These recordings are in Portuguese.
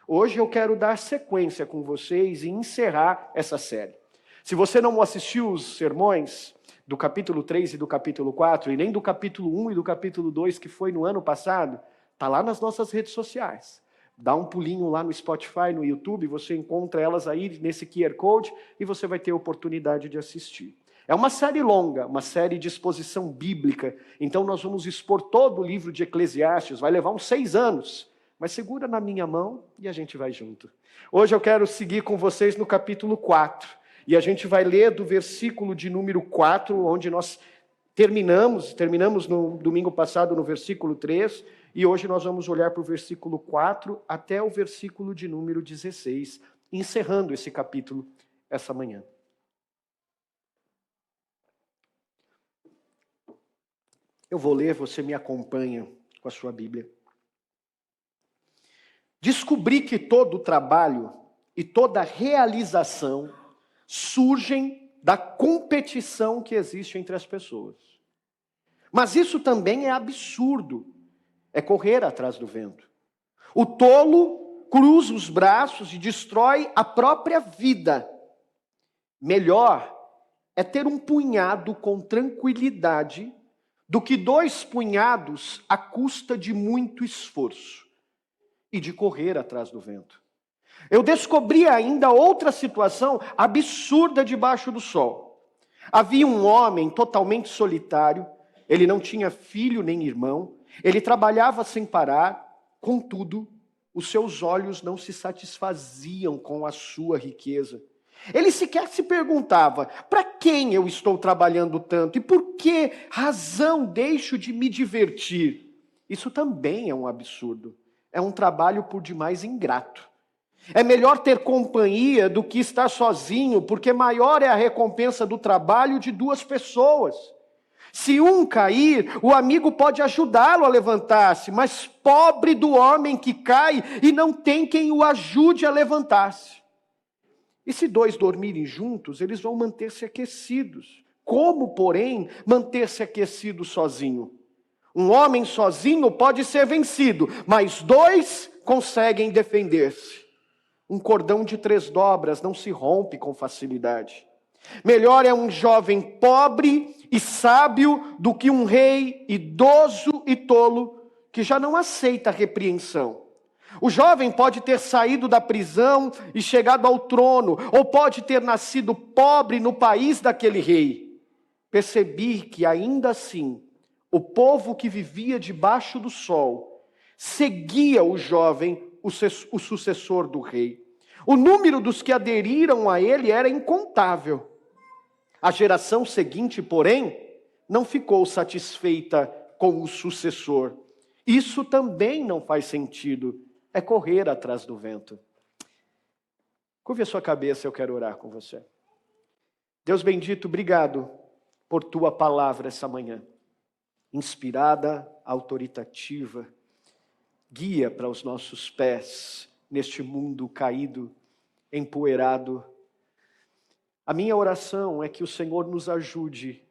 Hoje eu quero dar sequência com vocês e encerrar essa série. Se você não assistiu os sermões do capítulo 3 e do capítulo 4, e nem do capítulo 1 e do capítulo 2, que foi no ano passado, está lá nas nossas redes sociais. Dá um pulinho lá no Spotify, no YouTube, você encontra elas aí nesse QR Code e você vai ter a oportunidade de assistir. É uma série longa, uma série de exposição bíblica, então nós vamos expor todo o livro de Eclesiastes, vai levar uns 6 anos, mas segura na minha mão e a gente vai junto. Hoje eu quero seguir com vocês no capítulo 4, e a gente vai ler do versículo de número 4, onde nós terminamos no domingo passado no versículo 3, e hoje nós vamos olhar para o versículo 4 até o versículo de número 16, encerrando esse capítulo essa manhã. Eu vou ler, você me acompanha com a sua Bíblia. Descobri que todo trabalho e toda realização surgem da competição que existe entre as pessoas. Mas isso também é absurdo, é correr atrás do vento. O tolo cruza os braços e destrói a própria vida. Melhor é ter um punhado com tranquilidade do que 2 punhados à custa de muito esforço e de correr atrás do vento. Eu descobri ainda outra situação absurda debaixo do sol. Havia um homem totalmente solitário, ele não tinha filho nem irmão, ele trabalhava sem parar, contudo, os seus olhos não se satisfaziam com a sua riqueza. Ele sequer se perguntava, para quem eu estou trabalhando tanto e por que razão deixo de me divertir? Isso também é um absurdo, é um trabalho por demais ingrato. É melhor ter companhia do que estar sozinho, porque maior é a recompensa do trabalho de 2 pessoas. Se um cair, o amigo pode ajudá-lo a levantar-se, mas pobre do homem que cai e não tem quem o ajude a levantar-se. E se 2 dormirem juntos, eles vão manter-se aquecidos. Como, porém, manter-se aquecido sozinho? Um homem sozinho pode ser vencido, mas 2 conseguem defender-se. Um cordão de 3 dobras não se rompe com facilidade. Melhor é um jovem pobre e sábio do que um rei idoso e tolo que já não aceita a repreensão. O jovem pode ter saído da prisão e chegado ao trono, ou pode ter nascido pobre no país daquele rei. Percebi que ainda assim, o povo que vivia debaixo do sol seguia o jovem, o sucessor do rei. O número dos que aderiram a ele era incontável. A geração seguinte, porém, não ficou satisfeita com o sucessor. Isso também não faz sentido, é correr atrás do vento. Curve a sua cabeça, eu quero orar com você. Deus bendito, obrigado por tua palavra essa manhã. Inspirada, autoritativa, guia para os nossos pés neste mundo caído, empoeirado. A minha oração é que o Senhor nos ajude,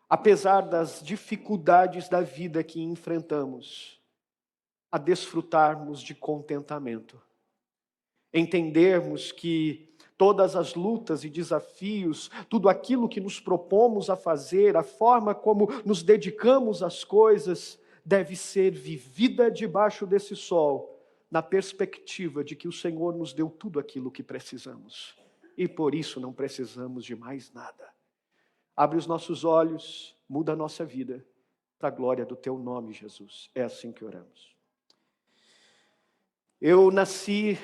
apesar das dificuldades da vida que enfrentamos, a desfrutarmos de contentamento. Entendermos que todas as lutas e desafios, tudo aquilo que nos propomos a fazer, a forma como nos dedicamos às coisas, deve ser vivida debaixo desse sol, na perspectiva de que o Senhor nos deu tudo aquilo que precisamos. E por isso não precisamos de mais nada. Abre os nossos olhos, muda a nossa vida, para a glória do teu nome, Jesus. É assim que oramos. Eu nasci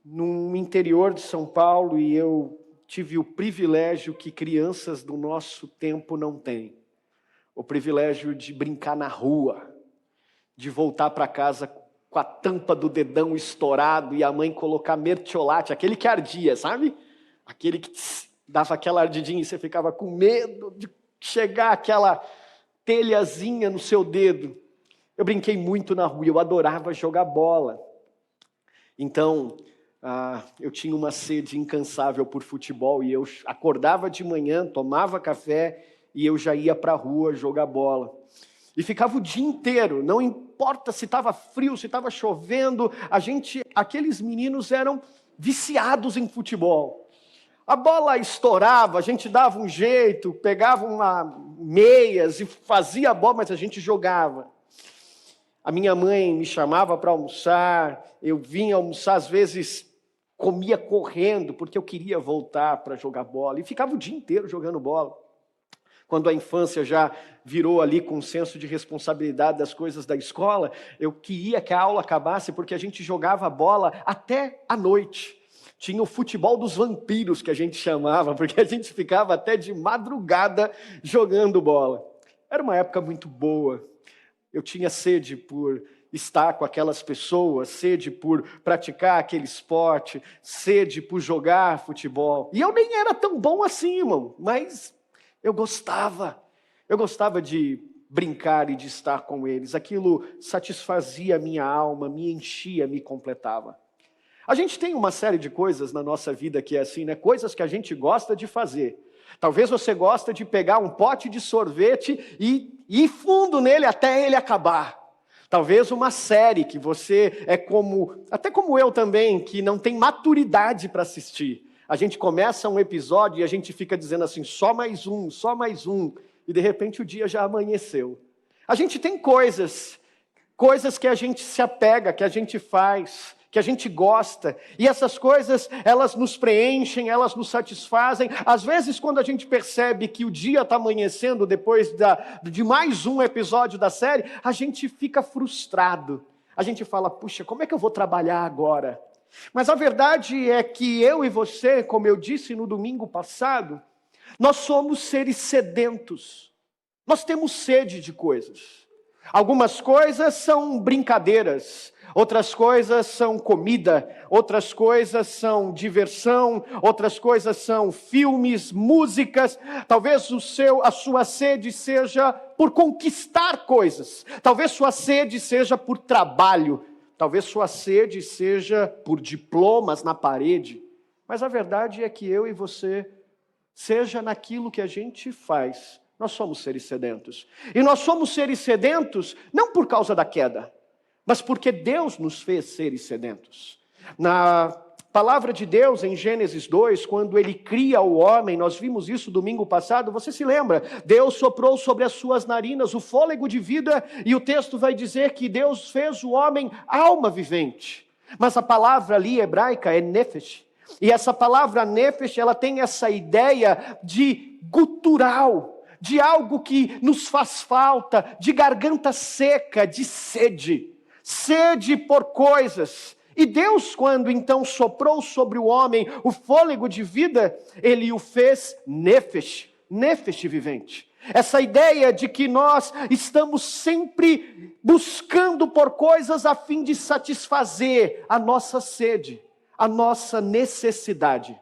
no interior de São Paulo e eu tive o privilégio que crianças do nosso tempo não têm. O privilégio de brincar na rua, de voltar para casa com a tampa do dedão estourado e a mãe colocar mertiolate, aquele que ardia, sabe? Aquele que dava aquela ardidinha e você ficava com medo de chegar aquela telhazinha no seu dedo. Eu brinquei muito na rua, eu adorava jogar bola. Então, eu tinha uma sede incansável por futebol e eu acordava de manhã, tomava café e eu já ia para a rua jogar bola. E ficava o dia inteiro, não importa se estava frio, se estava chovendo, aqueles meninos eram viciados em futebol. A bola estourava, a gente dava um jeito, pegava meias e fazia a bola, mas a gente jogava. A minha mãe me chamava para almoçar, eu vinha almoçar, às vezes comia correndo, porque eu queria voltar para jogar bola, e ficava o dia inteiro jogando bola. Quando a infância já virou ali com um senso de responsabilidade das coisas da escola, eu queria que a aula acabasse porque a gente jogava bola até a noite. Tinha o futebol dos vampiros, que a gente chamava, porque a gente ficava até de madrugada jogando bola. Era uma época muito boa. Eu tinha sede por estar com aquelas pessoas, sede por praticar aquele esporte, sede por jogar futebol. E eu nem era tão bom assim, irmão, mas eu gostava de brincar e de estar com eles. Aquilo satisfazia a minha alma, me enchia, me completava. A gente tem uma série de coisas na nossa vida que é assim, né? Coisas que a gente gosta de fazer. Talvez você goste de pegar um pote de sorvete e ir fundo nele até ele acabar. Talvez uma série que você até como eu também, que não tem maturidade para assistir. A gente começa um episódio e a gente fica dizendo assim, só mais um, e de repente o dia já amanheceu. A gente tem coisas que a gente se apega, que a gente faz, que a gente gosta, e essas coisas, elas nos preenchem, elas nos satisfazem. Às vezes, quando a gente percebe que o dia está amanhecendo depois de mais um episódio da série, a gente fica frustrado. A gente fala, puxa, como é que eu vou trabalhar agora? Mas a verdade é que eu e você, como eu disse no domingo passado, nós somos seres sedentos. Nós temos sede de coisas. Algumas coisas são brincadeiras, outras coisas são comida, outras coisas são diversão, outras coisas são filmes, músicas. Talvez a sua sede seja por conquistar coisas. Talvez sua sede seja por trabalho. Talvez sua sede seja por diplomas na parede, mas a verdade é que eu e você, seja naquilo que a gente faz, nós somos seres sedentos. E nós somos seres sedentos não por causa da queda, mas porque Deus nos fez seres sedentos. Na palavra de Deus, em Gênesis 2, quando Ele cria o homem, nós vimos isso domingo passado, você se lembra? Deus soprou sobre as suas narinas o fôlego de vida, e o texto vai dizer que Deus fez o homem alma vivente. Mas a palavra ali hebraica é nefesh, e essa palavra nefesh, ela tem essa ideia de gutural, de algo que nos faz falta, de garganta seca, de sede por coisas. E Deus, quando então soprou sobre o homem o fôlego de vida, Ele o fez nefesh vivente. Essa ideia de que nós estamos sempre buscando por coisas a fim de satisfazer a nossa sede, a nossa necessidade.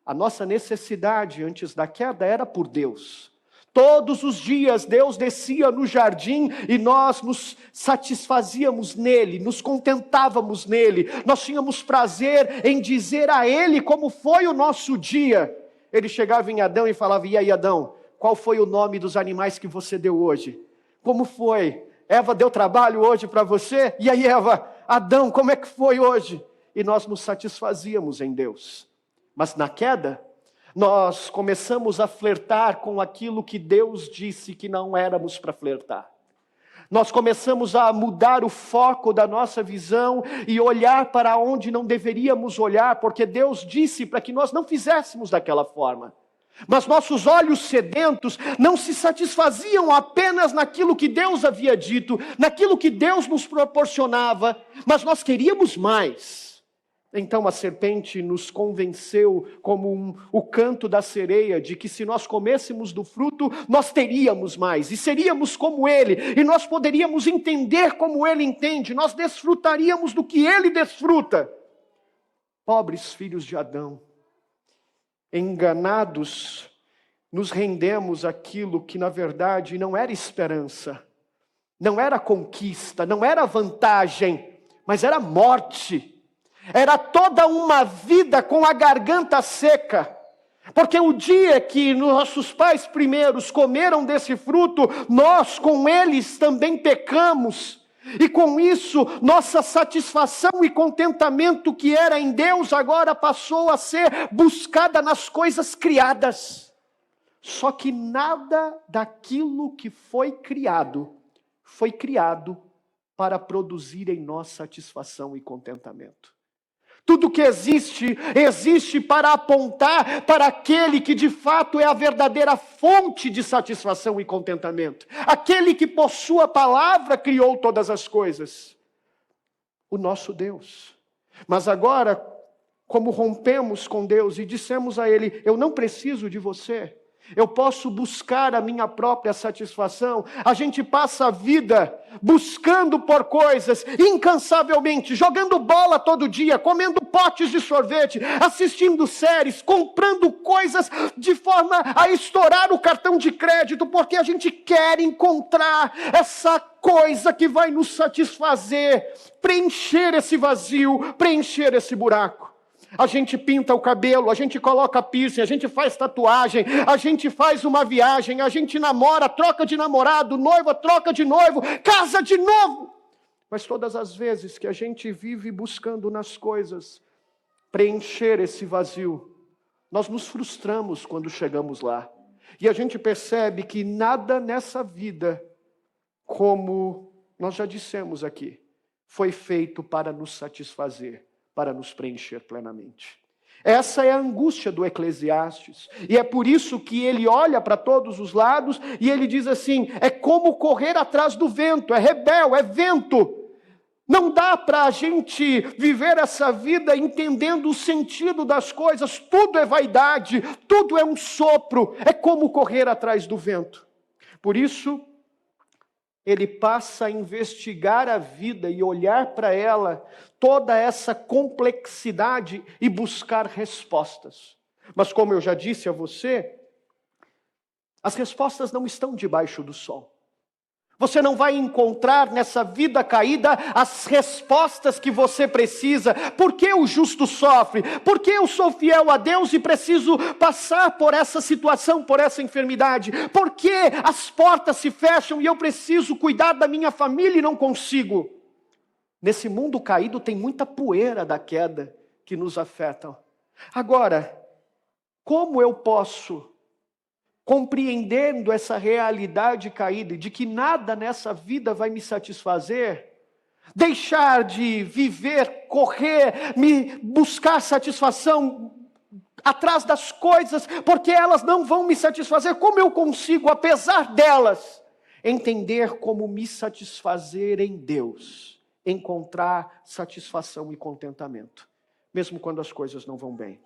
A nossa necessidade antes da queda era por Deus. Todos os dias Deus descia no jardim e nós nos satisfazíamos nele, nos contentávamos nele. Nós tínhamos prazer em dizer a Ele como foi o nosso dia. Ele chegava em Adão e falava, e aí Adão, qual foi o nome dos animais que você deu hoje? Como foi? Eva deu trabalho hoje para você? E aí Eva, Adão, como é que foi hoje? E nós nos satisfazíamos em Deus. Mas na queda, nós começamos a flertar com aquilo que Deus disse que não éramos para flertar. Nós começamos a mudar o foco da nossa visão e olhar para onde não deveríamos olhar, porque Deus disse para que nós não fizéssemos daquela forma. Mas nossos olhos sedentos não se satisfaziam apenas naquilo que Deus havia dito, naquilo que Deus nos proporcionava, mas nós queríamos mais. Então a serpente nos convenceu, como o canto da sereia, de que se nós comêssemos do fruto, nós teríamos mais, e seríamos como Ele, e nós poderíamos entender como Ele entende, nós desfrutaríamos do que Ele desfruta. Pobres filhos de Adão, enganados, nos rendemos àquilo que na verdade não era esperança, não era conquista, não era vantagem, mas era morte. Era toda uma vida com a garganta seca. Porque o dia que nossos pais primeiros comeram desse fruto, nós com eles também pecamos. E com isso, nossa satisfação e contentamento que era em Deus, agora passou a ser buscada nas coisas criadas. Só que nada daquilo que foi criado para produzir em nós satisfação e contentamento. Tudo que existe, existe para apontar para aquele que de fato é a verdadeira fonte de satisfação e contentamento. Aquele que por sua palavra criou todas as coisas. O nosso Deus. Mas agora, como rompemos com Deus e dissemos a Ele, eu não preciso de você. Eu posso buscar a minha própria satisfação. A gente passa a vida buscando por coisas incansavelmente, jogando bola todo dia, comendo potes de sorvete, assistindo séries, comprando coisas de forma a estourar o cartão de crédito, porque a gente quer encontrar essa coisa que vai nos satisfazer, preencher esse vazio, preencher esse buraco. A gente pinta o cabelo, a gente coloca piercing, a gente faz tatuagem, a gente faz uma viagem, a gente namora, troca de namorado, noiva, troca de noivo, casa de novo. Mas todas as vezes que a gente vive buscando nas coisas preencher esse vazio, nós nos frustramos quando chegamos lá. E a gente percebe que nada nessa vida, como nós já dissemos aqui, foi feito para nos satisfazer, para nos preencher plenamente. Essa é a angústia do Eclesiastes. E é por isso que ele olha para todos os lados e ele diz assim, é como correr atrás do vento, é rebel, é vento. Não dá para a gente viver essa vida entendendo o sentido das coisas. Tudo é vaidade, tudo é um sopro, é como correr atrás do vento. Por isso, ele passa a investigar a vida e olhar para ela, toda essa complexidade e buscar respostas. Mas como eu já disse a você, as respostas não estão debaixo do sol. Você não vai encontrar nessa vida caída as respostas que você precisa. Por que o justo sofre? Por que eu sou fiel a Deus e preciso passar por essa situação, por essa enfermidade? Por que as portas se fecham e eu preciso cuidar da minha família e não consigo? Nesse mundo caído tem muita poeira da queda que nos afeta. Agora, como eu posso, compreendendo essa realidade caída, de que nada nessa vida vai me satisfazer, deixar de viver, correr, me buscar satisfação atrás das coisas, porque elas não vão me satisfazer, como eu consigo, apesar delas, entender como me satisfazer em Deus, encontrar satisfação e contentamento, mesmo quando as coisas não vão bem.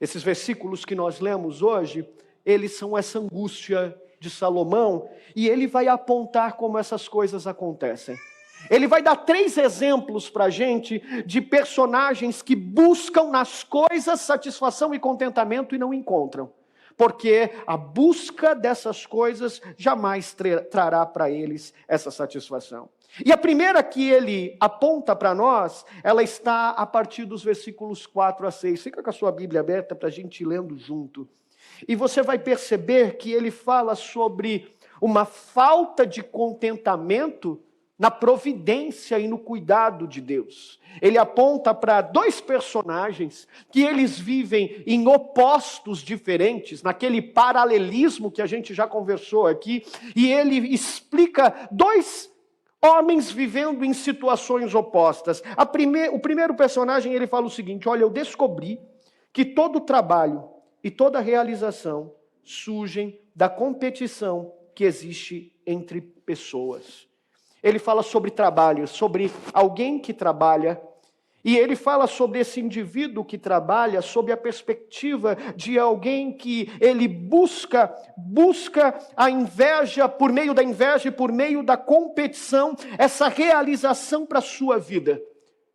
Esses versículos que nós lemos hoje, eles são essa angústia de Salomão, e ele vai apontar como essas coisas acontecem. Ele vai dar 3 exemplos para a gente de personagens que buscam nas coisas satisfação e contentamento e não encontram. Porque a busca dessas coisas jamais trará para eles essa satisfação. E a primeira que ele aponta para nós, ela está a partir dos versículos 4 a 6. Fica com a sua Bíblia aberta para a gente ir lendo junto. E você vai perceber que ele fala sobre uma falta de contentamento na providência e no cuidado de Deus. Ele aponta para 2 personagens que eles vivem em opostos diferentes, naquele paralelismo que a gente já conversou aqui, e ele explica 2 homens vivendo em situações opostas. O primeiro personagem, ele fala o seguinte: olha, eu descobri que todo trabalho e toda realização surgem da competição que existe entre pessoas. Ele fala sobre trabalho, sobre alguém que trabalha, e ele fala sobre esse indivíduo que trabalha sob a perspectiva de alguém que ele busca a inveja, por meio da inveja e por meio da competição, essa realização para a sua vida.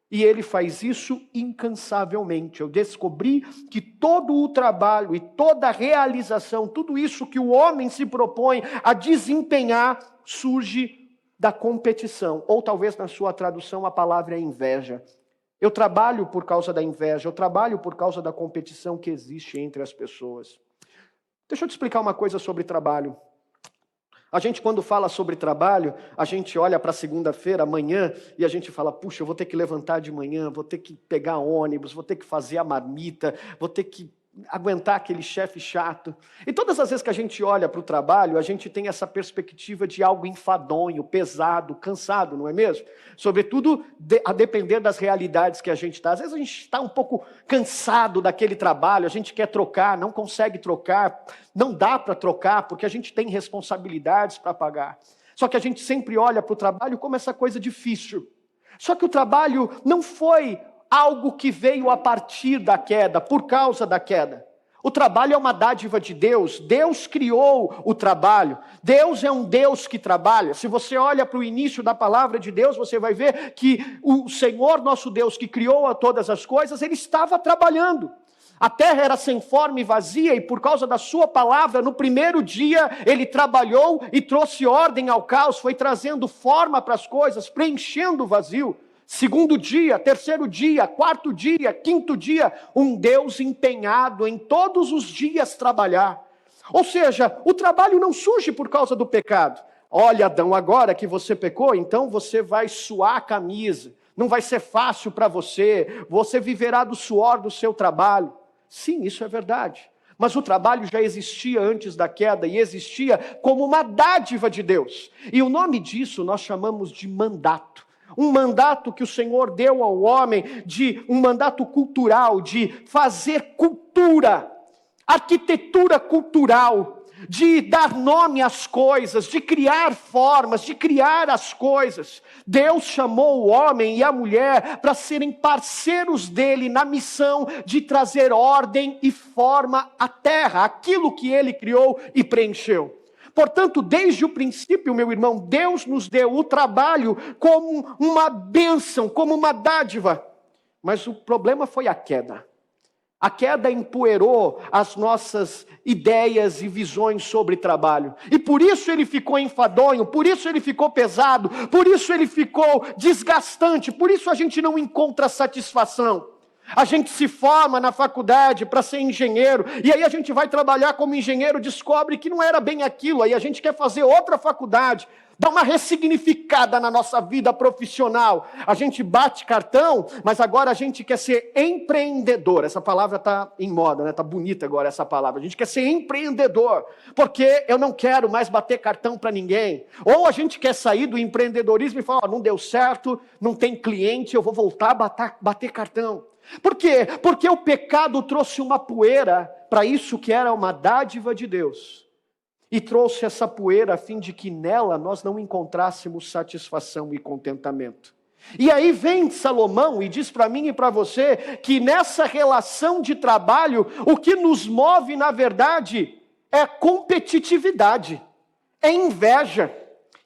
E ele faz isso incansavelmente. Eu descobri que todo o trabalho e toda a realização, tudo isso que o homem se propõe a desempenhar, surge da competição. Ou talvez na sua tradução a palavra é inveja. Eu trabalho por causa da inveja, eu trabalho por causa da competição que existe entre as pessoas. Deixa eu te explicar uma coisa sobre trabalho. A gente, quando fala sobre trabalho, a gente olha para segunda-feira, amanhã, e a gente fala, puxa, eu vou ter que levantar de manhã, vou ter que pegar ônibus, vou ter que fazer a marmita, vou ter que aguentar aquele chefe chato. E todas as vezes que a gente olha para o trabalho, a gente tem essa perspectiva de algo enfadonho, pesado, cansado, não é mesmo? Sobretudo a depender das realidades que a gente está. Às vezes a gente está um pouco cansado daquele trabalho, a gente quer trocar, não consegue trocar, não dá para trocar, porque a gente tem responsabilidades para pagar. Só que a gente sempre olha para o trabalho como essa coisa difícil. Só que o trabalho não foi algo que veio a partir da queda, por causa da queda. O trabalho é uma dádiva de Deus. Deus criou o trabalho. Deus é um Deus que trabalha. Se você olha para o início da palavra de Deus, você vai ver que o Senhor, nosso Deus, que criou a todas as coisas, Ele estava trabalhando. A terra era sem forma e vazia, e por causa da sua palavra, no primeiro dia, Ele trabalhou e trouxe ordem ao caos, foi trazendo forma para as coisas, preenchendo o vazio. Segundo dia, terceiro dia, quarto dia, quinto dia, um Deus empenhado em todos os dias trabalhar. Ou seja, o trabalho não surge por causa do pecado. Olha, Adão, agora que você pecou, então você vai suar a camisa. Não vai ser fácil para você viverá do suor do seu trabalho. Sim, isso é verdade. Mas o trabalho já existia antes da queda e existia como uma dádiva de Deus. E o nome disso nós chamamos de mandato. Um mandato que o Senhor deu ao homem, um mandato cultural, de fazer cultura, arquitetura cultural, de dar nome às coisas, de criar formas, de criar as coisas. Deus chamou o homem e a mulher para serem parceiros dele na missão de trazer ordem e forma à terra, aquilo que ele criou e preencheu. Portanto, desde o princípio, meu irmão, Deus nos deu o trabalho como uma bênção, como uma dádiva. Mas o problema foi a queda. A queda empoeirou as nossas ideias e visões sobre trabalho. E por isso ele ficou enfadonho, por isso ele ficou pesado, por isso ele ficou desgastante, por isso a gente não encontra satisfação. A gente se forma na faculdade para ser engenheiro, e aí a gente vai trabalhar como engenheiro, descobre que não era bem aquilo, aí a gente quer fazer outra faculdade, dá uma ressignificada na nossa vida profissional. A gente bate cartão, mas agora a gente quer ser empreendedor. Essa palavra está em moda, está bonita agora essa palavra. A gente quer ser empreendedor, porque eu não quero mais bater cartão para ninguém. Ou a gente quer sair do empreendedorismo e falar, não deu certo, não tem cliente, eu vou voltar a bater cartão. Por quê? Porque o pecado trouxe uma poeira para isso que era uma dádiva de Deus. E trouxe essa poeira a fim de que nela nós não encontrássemos satisfação e contentamento. E aí vem Salomão e diz para mim e para você que nessa relação de trabalho, o que nos move na verdade é competitividade, é inveja.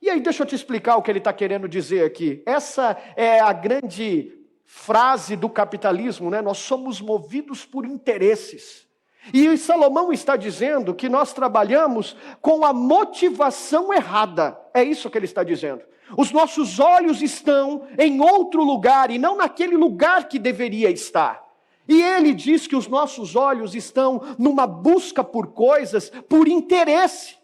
E aí deixa eu te explicar o que ele está querendo dizer aqui. Essa é a grande frase do capitalismo, né? Nós somos movidos por interesses. E Salomão está dizendo que nós trabalhamos com a motivação errada. É isso que ele está dizendo. Os nossos olhos estão em outro lugar e não naquele lugar que deveria estar. E ele diz que os nossos olhos estão numa busca por coisas, por interesse.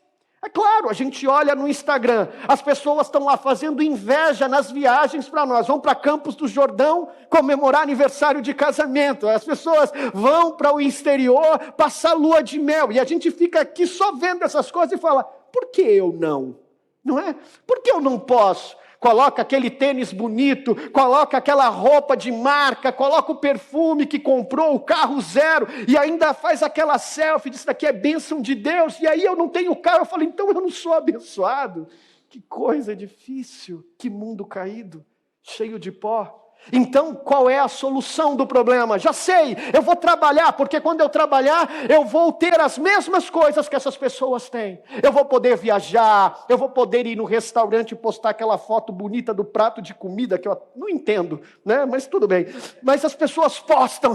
É claro, a gente olha no Instagram, as pessoas estão lá fazendo inveja nas viagens para nós. Vão para Campos do Jordão comemorar aniversário de casamento. As pessoas vão para o exterior passar lua de mel. E a gente fica aqui só vendo essas coisas e fala, por que eu não? Não é? Por que eu não posso? Coloca aquele tênis bonito, coloca aquela roupa de marca, coloca o perfume que comprou, o carro zero, e ainda faz aquela selfie, diz, isso daqui é bênção de Deus, e aí eu não tenho carro, eu falo, então eu não sou abençoado. Que coisa difícil, que mundo caído, cheio de pó. Então, qual é a solução do problema? Já sei, eu vou trabalhar, porque quando eu trabalhar, eu vou ter as mesmas coisas que essas pessoas têm. Eu vou poder viajar, eu vou poder ir no restaurante e postar aquela foto bonita do prato de comida, que eu não entendo, né? Mas tudo bem. Mas as pessoas postam,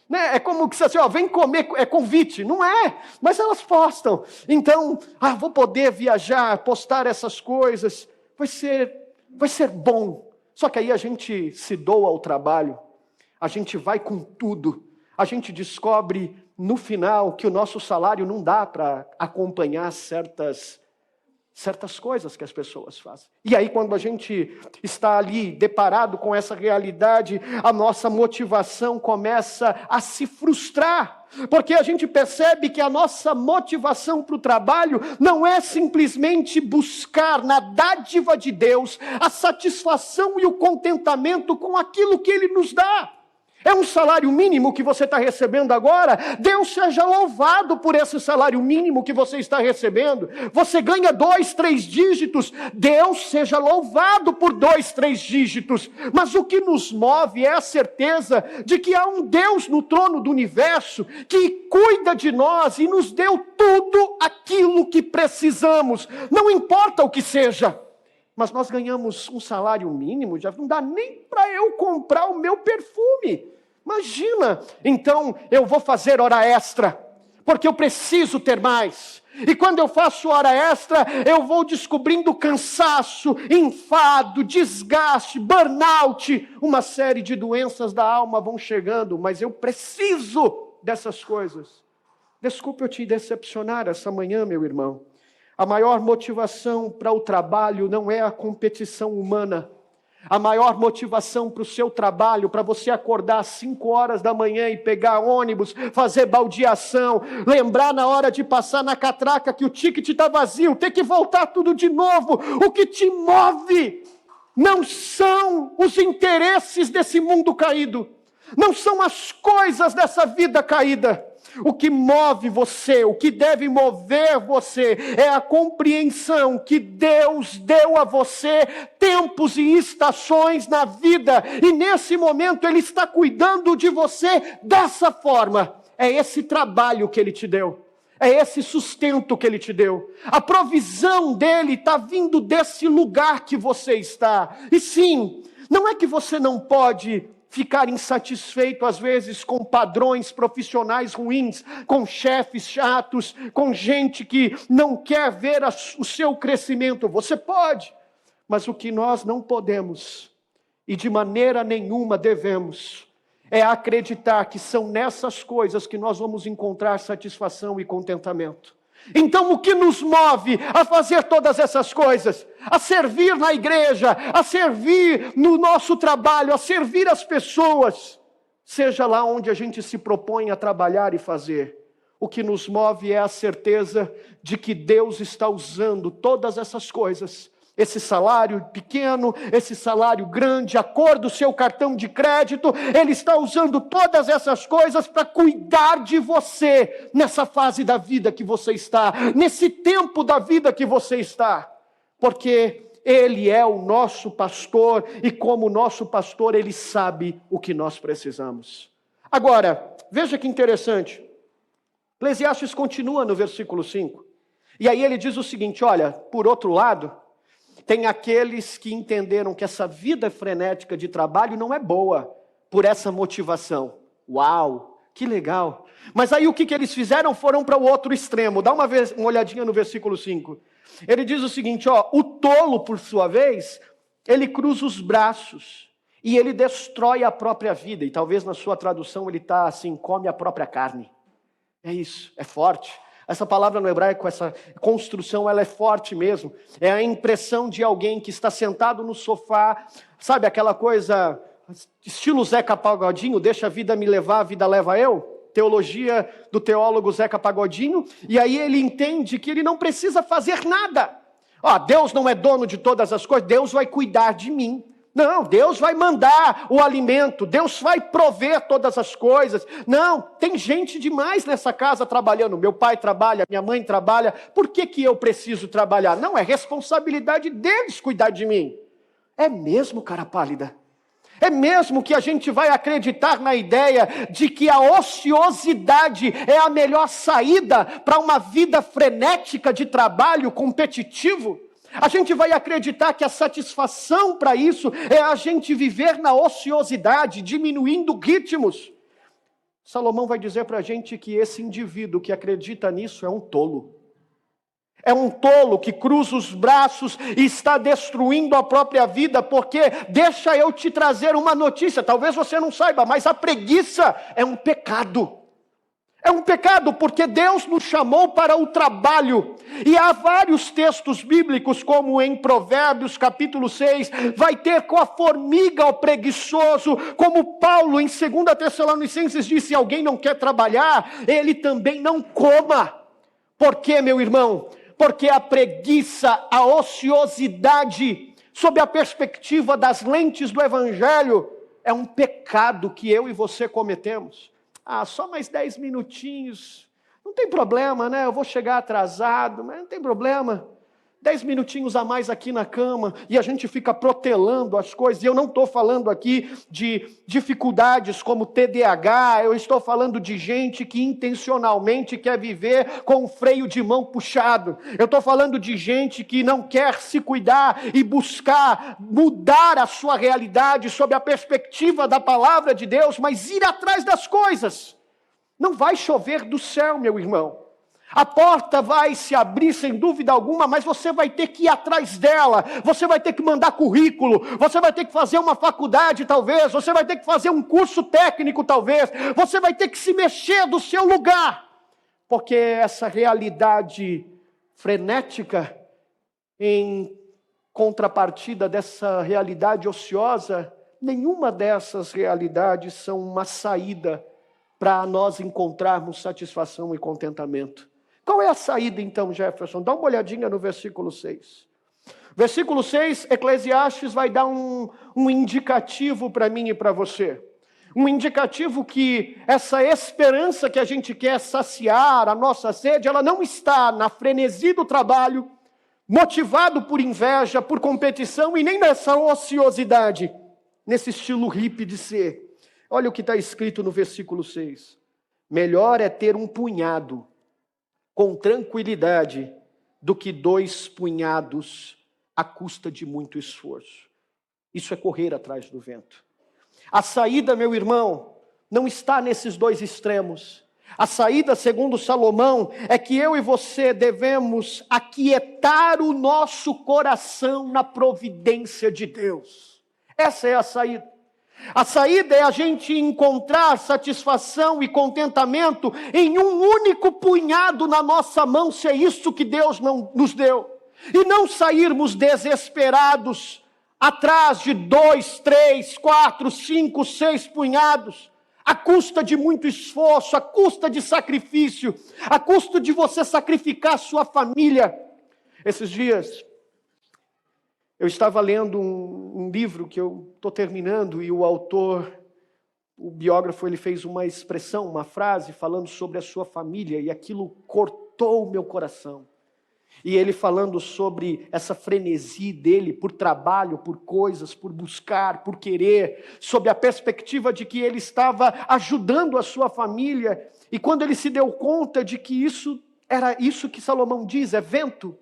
né? É como que assim, ó, vem comer, é convite. Não é, mas elas postam. Então, vou poder viajar, postar essas coisas, vai ser bom. Só que aí a gente se doa ao trabalho, a gente vai com tudo, a gente descobre no final, que o nosso salário não dá para acompanhar certas coisas que as pessoas fazem. E aí, quando a gente está ali deparado com essa realidade, a nossa motivação começa a se frustrar, porque a gente percebe que a nossa motivação para o trabalho não é simplesmente buscar na dádiva de Deus a satisfação e o contentamento com aquilo que Ele nos dá. É um salário mínimo que você está recebendo agora? Deus seja louvado por esse salário mínimo que você está recebendo. Você ganha 2, 3 dígitos. Deus seja louvado por 2, 3 dígitos. Mas o que nos move é a certeza de que há um Deus no trono do universo que cuida de nós e nos deu tudo aquilo que precisamos. Não importa o que seja. Mas nós ganhamos um salário mínimo, já não dá nem para eu comprar o meu perfume. Imagina, então eu vou fazer hora extra, porque eu preciso ter mais. E quando eu faço hora extra, eu vou descobrindo cansaço, enfado, desgaste, burnout. Uma série de doenças da alma vão chegando, mas eu preciso dessas coisas. Desculpe eu te decepcionar essa manhã, meu irmão. A maior motivação para o trabalho não é a competição humana. A maior motivação para o seu trabalho, para você acordar às 5 horas da manhã e pegar ônibus, fazer baldeação, lembrar na hora de passar na catraca que o ticket está vazio, ter que voltar tudo de novo. O que te move não são os interesses desse mundo caído, não são as coisas dessa vida caída. O que move você, o que deve mover você, é a compreensão que Deus deu a você tempos e estações na vida, e nesse momento Ele está cuidando de você dessa forma. É esse trabalho que Ele te deu, é esse sustento que Ele te deu. A provisão dEle está vindo desse lugar que você está. E sim, não é que você não pode ficar insatisfeito às vezes com padrões profissionais ruins, com chefes chatos, com gente que não quer ver o seu crescimento. Você pode, mas o que nós não podemos e de maneira nenhuma devemos é acreditar que são nessas coisas que nós vamos encontrar satisfação e contentamento. Então o que nos move a fazer todas essas coisas? A servir na igreja, a servir no nosso trabalho, a servir as pessoas, seja lá onde a gente se propõe a trabalhar e fazer. O que nos move é a certeza de que Deus está usando todas essas coisas, esse salário pequeno, esse salário grande, a cor do seu cartão de crédito, Ele está usando todas essas coisas para cuidar de você, nessa fase da vida que você está, nesse tempo da vida que você está, porque Ele é o nosso pastor, e como nosso pastor, Ele sabe o que nós precisamos. Agora, veja que interessante, Eclesiastes continua no versículo 5, e aí ele diz o seguinte, olha, por outro lado, tem aqueles que entenderam que essa vida frenética de trabalho não é boa por essa motivação. Uau, que legal. Mas aí o que eles fizeram? Foram para o outro extremo. Dá uma olhadinha no versículo 5. Ele diz o seguinte, o tolo, por sua vez, ele cruza os braços e ele destrói a própria vida. E talvez na sua tradução ele está assim, come a própria carne. É isso, é forte. Essa palavra no hebraico, essa construção, ela é forte mesmo. É a impressão de alguém que está sentado no sofá, sabe aquela coisa, estilo Zeca Pagodinho, deixa a vida me levar, a vida leva eu? Teologia do teólogo Zeca Pagodinho. E aí ele entende que ele não precisa fazer nada. Deus não é dono de todas as coisas, Deus vai cuidar de mim. Não, Deus vai mandar o alimento, Deus vai prover todas as coisas. Não, tem gente demais nessa casa trabalhando. Meu pai trabalha, minha mãe trabalha. Por que eu preciso trabalhar? Não, é responsabilidade deles cuidar de mim. É mesmo, cara pálida? É mesmo que a gente vai acreditar na ideia de que a ociosidade é a melhor saída para uma vida frenética de trabalho competitivo? A gente vai acreditar que a satisfação para isso é a gente viver na ociosidade, diminuindo ritmos. Salomão vai dizer para a gente que esse indivíduo que acredita nisso é um tolo. É um tolo que cruza os braços e está destruindo a própria vida, porque, deixa eu te trazer uma notícia, talvez você não saiba, mas a preguiça é um pecado. É um pecado porque Deus nos chamou para o trabalho. E há vários textos bíblicos, como em Provérbios capítulo 6, vai ter com a formiga o preguiçoso, como Paulo em 2 Tessalonicenses disse, se alguém não quer trabalhar, ele também não coma. Por quê, meu irmão? Porque a preguiça, a ociosidade, sob a perspectiva das lentes do Evangelho, é um pecado que eu e você cometemos. Só mais 10 minutinhos, não tem problema, né? Eu vou chegar atrasado, mas não tem problema. 10 minutinhos a mais aqui na cama, e a gente fica protelando as coisas. E eu não estou falando aqui de dificuldades como TDAH, eu estou falando de gente que intencionalmente quer viver com o freio de mão puxado. Eu estou falando de gente que não quer se cuidar e buscar mudar a sua realidade sob a perspectiva da palavra de Deus, mas ir atrás das coisas. Não vai chover do céu, meu irmão. A porta vai se abrir sem dúvida alguma, mas você vai ter que ir atrás dela, você vai ter que mandar currículo, você vai ter que fazer uma faculdade talvez, você vai ter que fazer um curso técnico talvez, você vai ter que se mexer do seu lugar, porque essa realidade frenética, em contrapartida dessa realidade ociosa, nenhuma dessas realidades são uma saída para nós encontrarmos satisfação e contentamento. Qual é a saída então, Jefferson? Dá uma olhadinha no versículo 6. Versículo 6, Eclesiastes vai dar um indicativo para mim e para você. Um indicativo que essa esperança que a gente quer saciar, a nossa sede, ela não está na frenesi do trabalho, motivado por inveja, por competição e nem nessa ociosidade, nesse estilo hippie de ser. Olha o que está escrito no versículo 6. Melhor é ter um punhado com tranquilidade do que 2 punhados à custa de muito esforço. Isso é correr atrás do vento. A saída, meu irmão, não está nesses 2 extremos. A saída, segundo Salomão, é que eu e você devemos aquietar o nosso coração na providência de Deus. Essa é a saída. A saída é a gente encontrar satisfação e contentamento em um único punhado na nossa mão, se é isso que Deus não nos deu. E não sairmos desesperados atrás de 2, 3, 4, 5, 6 punhados, à custa de muito esforço, à custa de sacrifício, à custa de você sacrificar a sua família. Esses dias eu estava lendo um livro que eu estou terminando e o autor, o biógrafo, ele fez uma expressão, uma frase falando sobre a sua família e aquilo cortou o meu coração. E ele falando sobre essa frenesi dele por trabalho, por coisas, por buscar, por querer, sob a perspectiva de que ele estava ajudando a sua família. E quando ele se deu conta de que isso era isso que Salomão diz, é vento,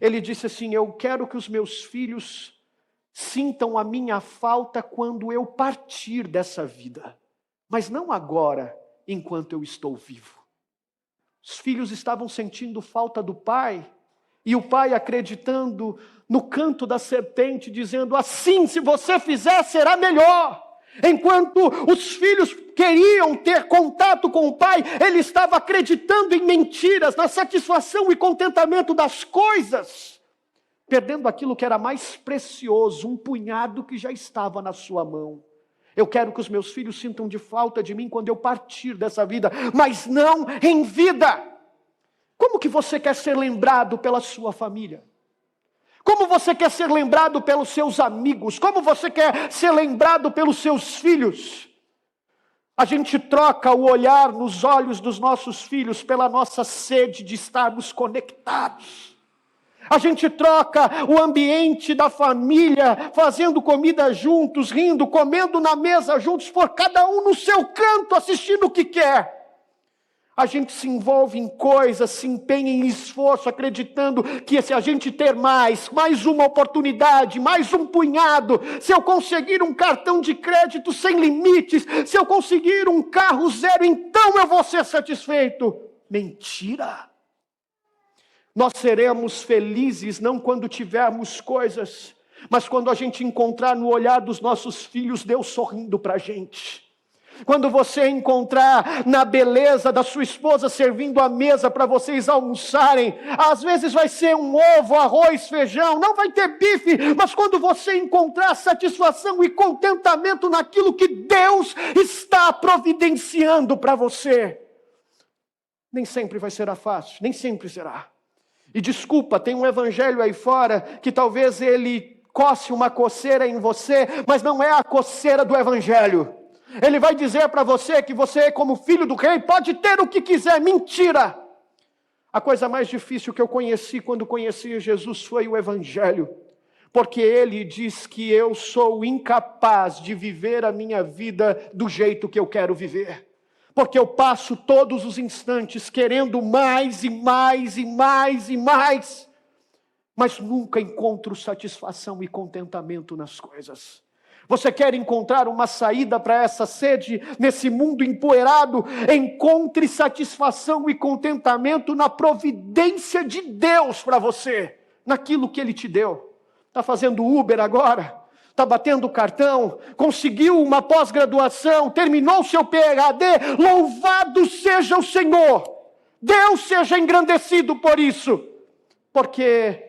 ele disse assim: eu quero que os meus filhos sintam a minha falta quando eu partir dessa vida, mas não agora, enquanto eu estou vivo. Os filhos estavam sentindo falta do pai, e o pai acreditando no canto da serpente, dizendo assim, se você fizer, será melhor. Enquanto os filhos queriam ter contato com o pai, ele estava acreditando em mentiras, na satisfação e contentamento das coisas, perdendo aquilo que era mais precioso, um punhado que já estava na sua mão. Eu quero que os meus filhos sintam de falta de mim quando eu partir dessa vida, mas não em vida. Como que você quer ser lembrado pela sua família? Como você quer ser lembrado pelos seus amigos? Como você quer ser lembrado pelos seus filhos? A gente troca o olhar nos olhos dos nossos filhos pela nossa sede de estarmos conectados. A gente troca o ambiente da família, fazendo comida juntos, rindo, comendo na mesa juntos, por cada um no seu canto, assistindo o que quer. A gente se envolve em coisas, se empenha em esforço, acreditando que se a gente ter mais uma oportunidade, mais um punhado, se eu conseguir um cartão de crédito sem limites, se eu conseguir um carro zero, então eu vou ser satisfeito. Mentira! Nós seremos felizes não quando tivermos coisas, mas quando a gente encontrar no olhar dos nossos filhos Deus sorrindo para a gente. Quando você encontrar na beleza da sua esposa servindo a mesa para vocês almoçarem, às vezes vai ser um ovo, arroz, feijão, não vai ter bife, mas quando você encontrar satisfação e contentamento naquilo que Deus está providenciando para você, nem sempre vai ser fácil, nem sempre será. E desculpa, tem um evangelho aí fora que talvez ele coce uma coceira em você, mas não é a coceira do evangelho. Ele vai dizer para você que você, como filho do rei, pode ter o que quiser. Mentira! A coisa mais difícil que eu conheci quando conheci Jesus foi o evangelho. Porque ele diz que eu sou incapaz de viver a minha vida do jeito que eu quero viver. Porque eu passo todos os instantes querendo mais e mais e mais e mais. Mas nunca encontro satisfação e contentamento nas coisas. Você quer encontrar uma saída para essa sede nesse mundo empoeirado? Encontre satisfação e contentamento na providência de Deus para você, naquilo que Ele te deu. Está fazendo Uber agora? Está batendo cartão? Conseguiu uma pós-graduação? Terminou seu PhD? Louvado seja o Senhor! Deus seja engrandecido por isso, porque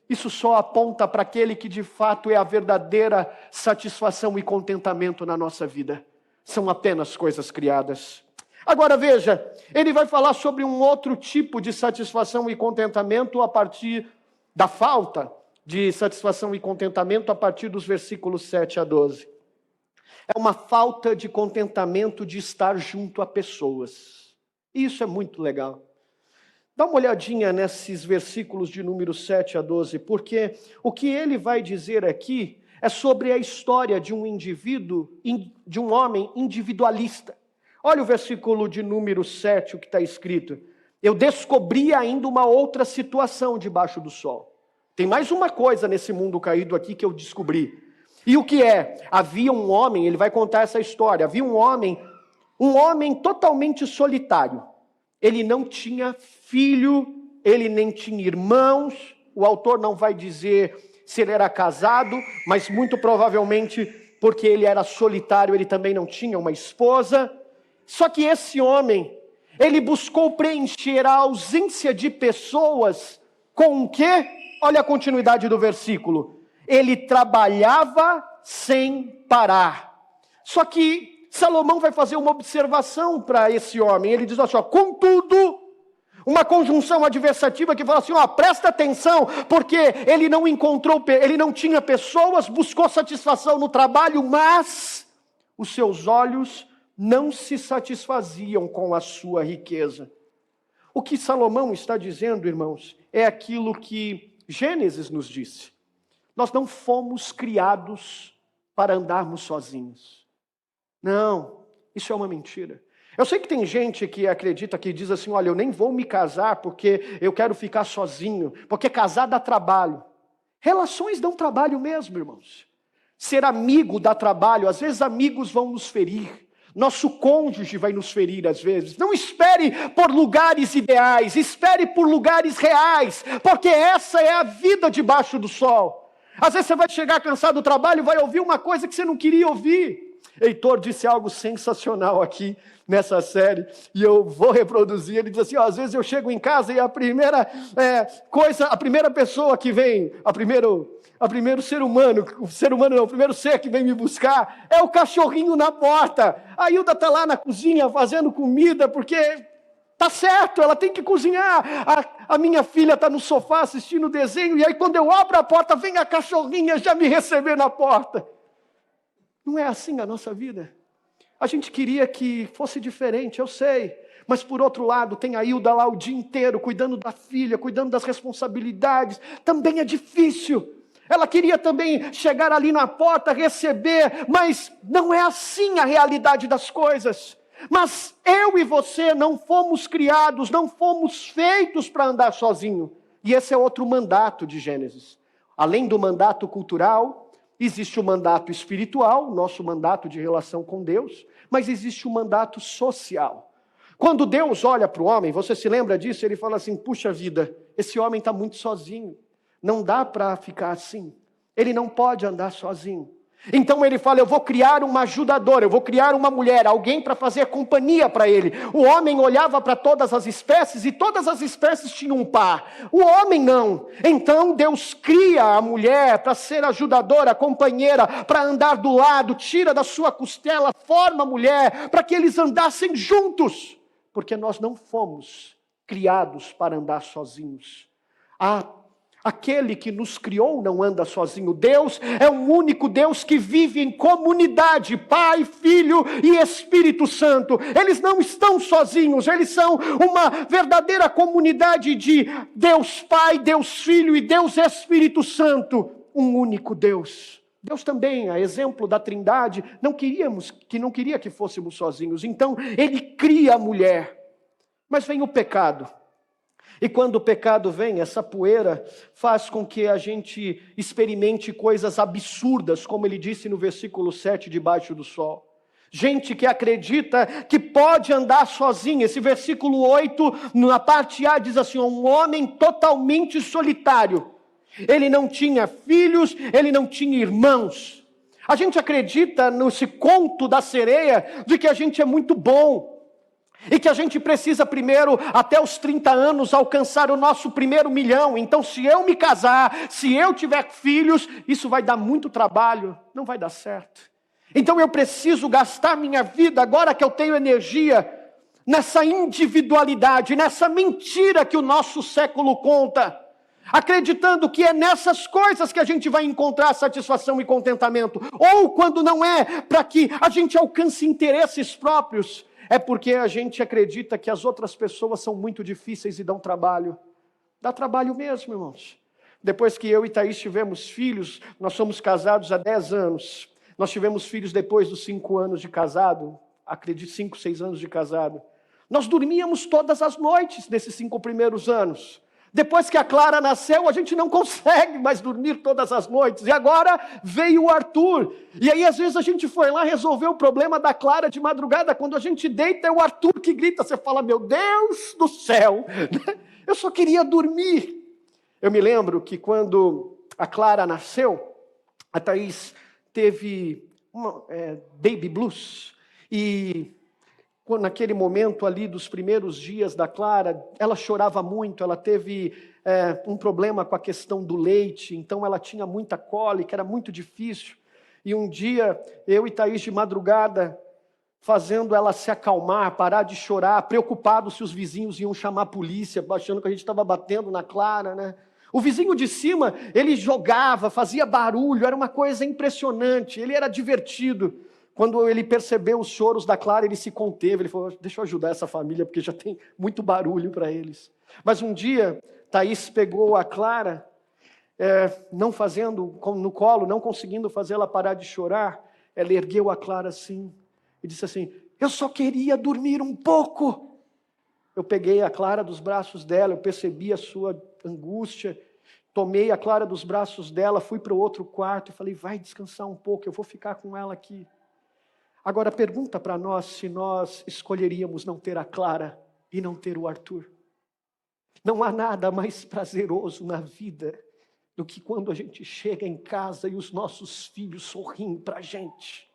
isso só aponta para aquele que de fato é a verdadeira satisfação e contentamento na nossa vida. São apenas coisas criadas. Agora veja, ele vai falar sobre um outro tipo de satisfação e contentamento a partir da falta de satisfação e contentamento a partir dos versículos 7 a 12. É uma falta de contentamento de estar junto a pessoas. E isso é muito legal. Dá uma olhadinha nesses versículos de número 7 a 12, porque o que ele vai dizer aqui é sobre a história de um indivíduo, de um homem individualista. Olha o versículo de número 7, o que está escrito. Eu descobri ainda uma outra situação debaixo do sol. Tem mais uma coisa nesse mundo caído aqui que eu descobri. E o que é? Havia um homem, ele vai contar essa história, havia um homem totalmente solitário. Ele não tinha filho, ele nem tinha irmãos. O autor não vai dizer se ele era casado, mas muito provavelmente porque ele era solitário, ele também não tinha uma esposa. Só que esse homem, ele buscou preencher a ausência de pessoas com o quê? Olha a continuidade do versículo. Ele trabalhava sem parar. Só que Salomão vai fazer uma observação para esse homem. Ele diz assim, contudo, uma conjunção adversativa que fala assim, presta atenção, porque ele não tinha pessoas, buscou satisfação no trabalho, mas os seus olhos não se satisfaziam com a sua riqueza. O que Salomão está dizendo, irmãos, é aquilo que Gênesis nos disse. Nós não fomos criados para andarmos sozinhos. Não, isso é uma mentira. Eu sei que tem gente que acredita, que diz assim, olha, eu nem vou me casar porque eu quero ficar sozinho, porque casar dá trabalho. Relações dão trabalho mesmo, irmãos. Ser amigo dá trabalho, às vezes amigos vão nos ferir. Nosso cônjuge vai nos ferir às vezes. Não espere por lugares ideais, espere por lugares reais, porque essa é a vida debaixo do sol. Às vezes você vai chegar cansado do trabalho e vai ouvir uma coisa que você não queria ouvir. Heitor disse algo sensacional aqui nessa série, e eu vou reproduzir. Ele diz assim, às vezes eu chego em casa e a primeira pessoa que vem, o primeiro ser que vem me buscar é o cachorrinho na porta. A Hilda está lá na cozinha fazendo comida, porque tá certo, ela tem que cozinhar. A minha filha está no sofá assistindo desenho, e aí quando eu abro a porta, vem a cachorrinha já me receber na porta. Não é assim a nossa vida. A gente queria que fosse diferente, eu sei. Mas por outro lado, tem a Hilda lá o dia inteiro, cuidando da filha, cuidando das responsabilidades. Também é difícil. Ela queria também chegar ali na porta, receber, mas não é assim a realidade das coisas. Mas eu e você não fomos criados, não fomos feitos para andar sozinho. E esse é outro mandato de Gênesis. Além do mandato cultural, existe o mandato espiritual, nosso mandato de relação com Deus, mas existe o mandato social. Quando Deus olha para o homem, você se lembra disso? Ele fala assim, puxa vida, esse homem está muito sozinho, não dá para ficar assim, ele não pode andar sozinho. Então ele fala, eu vou criar uma ajudadora, eu vou criar uma mulher, alguém para fazer companhia para ele. O homem olhava para todas as espécies e todas as espécies tinham um par. O homem não. Então Deus cria a mulher para ser ajudadora, companheira, para andar do lado, tira da sua costela, forma a mulher, para que eles andassem juntos. Porque nós não fomos criados para andar sozinhos. Aquele que nos criou não anda sozinho. Deus é um único Deus que vive em comunidade, Pai, Filho e Espírito Santo. Eles não estão sozinhos, eles são uma verdadeira comunidade de Deus Pai, Deus Filho e Deus Espírito Santo. Um único Deus. Deus também, a exemplo da Trindade, não queria que fôssemos sozinhos. Então, Ele cria a mulher. Mas vem o pecado. E quando o pecado vem, essa poeira faz com que a gente experimente coisas absurdas, como ele disse no versículo 7, debaixo do sol. Gente que acredita que pode andar sozinha. Esse versículo 8, na parte A, diz assim, um homem totalmente solitário. Ele não tinha filhos, ele não tinha irmãos. A gente acredita nesse conto da sereia de que a gente é muito bom. E que a gente precisa primeiro, até os 30 anos, alcançar o nosso primeiro milhão. Então, se eu me casar, se eu tiver filhos, isso vai dar muito trabalho, não vai dar certo. Então, eu preciso gastar minha vida, agora que eu tenho energia, nessa individualidade, nessa mentira que o nosso século conta. Acreditando que é nessas coisas que a gente vai encontrar satisfação e contentamento. Ou, quando não é, para que a gente alcance interesses próprios. É porque a gente acredita que as outras pessoas são muito difíceis e dão trabalho. Dá trabalho mesmo, irmãos. Depois que eu e Thaís tivemos filhos, nós somos casados há 10 anos. Nós tivemos filhos depois dos 5 anos de casado. Acredito, 5, 6 anos de casado. Nós dormíamos todas as noites nesses 5 primeiros anos. Depois que a Clara nasceu, a gente não consegue mais dormir todas as noites. E agora veio o Arthur. E aí, às vezes, a gente foi lá resolver o problema da Clara de madrugada. Quando a gente deita, é o Arthur que grita. Você fala, meu Deus do céu, eu só queria dormir. Eu me lembro que quando a Clara nasceu, a Thaís teve baby blues. E naquele momento ali dos primeiros dias da Clara, ela chorava muito, ela teve um problema com a questão do leite, então ela tinha muita cólica, era muito difícil. E um dia, eu e Thaís de madrugada, fazendo ela se acalmar, parar de chorar, preocupado se os vizinhos iam chamar a polícia, achando que a gente estava batendo na Clara, né? O vizinho de cima, ele jogava, fazia barulho, era uma coisa impressionante, ele era divertido. Quando ele percebeu os choros da Clara, ele se conteve, ele falou, deixa eu ajudar essa família, porque já tem muito barulho para eles. Mas um dia, Thaís pegou a Clara, não fazendo no colo, não conseguindo fazê-la parar de chorar, ela ergueu a Clara assim, e disse assim, eu só queria dormir um pouco. Eu peguei a Clara dos braços dela, eu percebi a sua angústia, tomei a Clara dos braços dela, fui para o outro quarto e falei, vai descansar um pouco, eu vou ficar com ela aqui. Agora pergunta para nós se nós escolheríamos não ter a Clara e não ter o Arthur. Não há nada mais prazeroso na vida do que quando a gente chega em casa e os nossos filhos sorriem para a gente.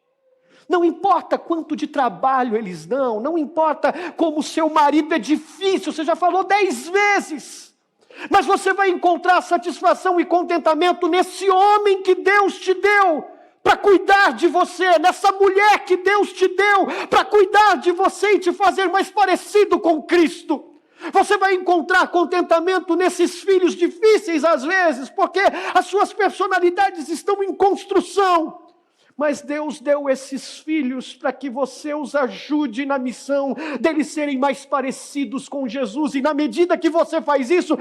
Não importa quanto de trabalho eles dão, não importa como seu marido é difícil, você já falou 10 vezes. Mas você vai encontrar satisfação e contentamento nesse homem que Deus te deu. Para cuidar de você, nessa mulher que Deus te deu, para cuidar de você e te fazer mais parecido com Cristo. Você vai encontrar contentamento nesses filhos difíceis às vezes, porque as suas personalidades estão em construção. Mas Deus deu esses filhos para que você os ajude na missão deles serem mais parecidos com Jesus. E na medida que você faz isso,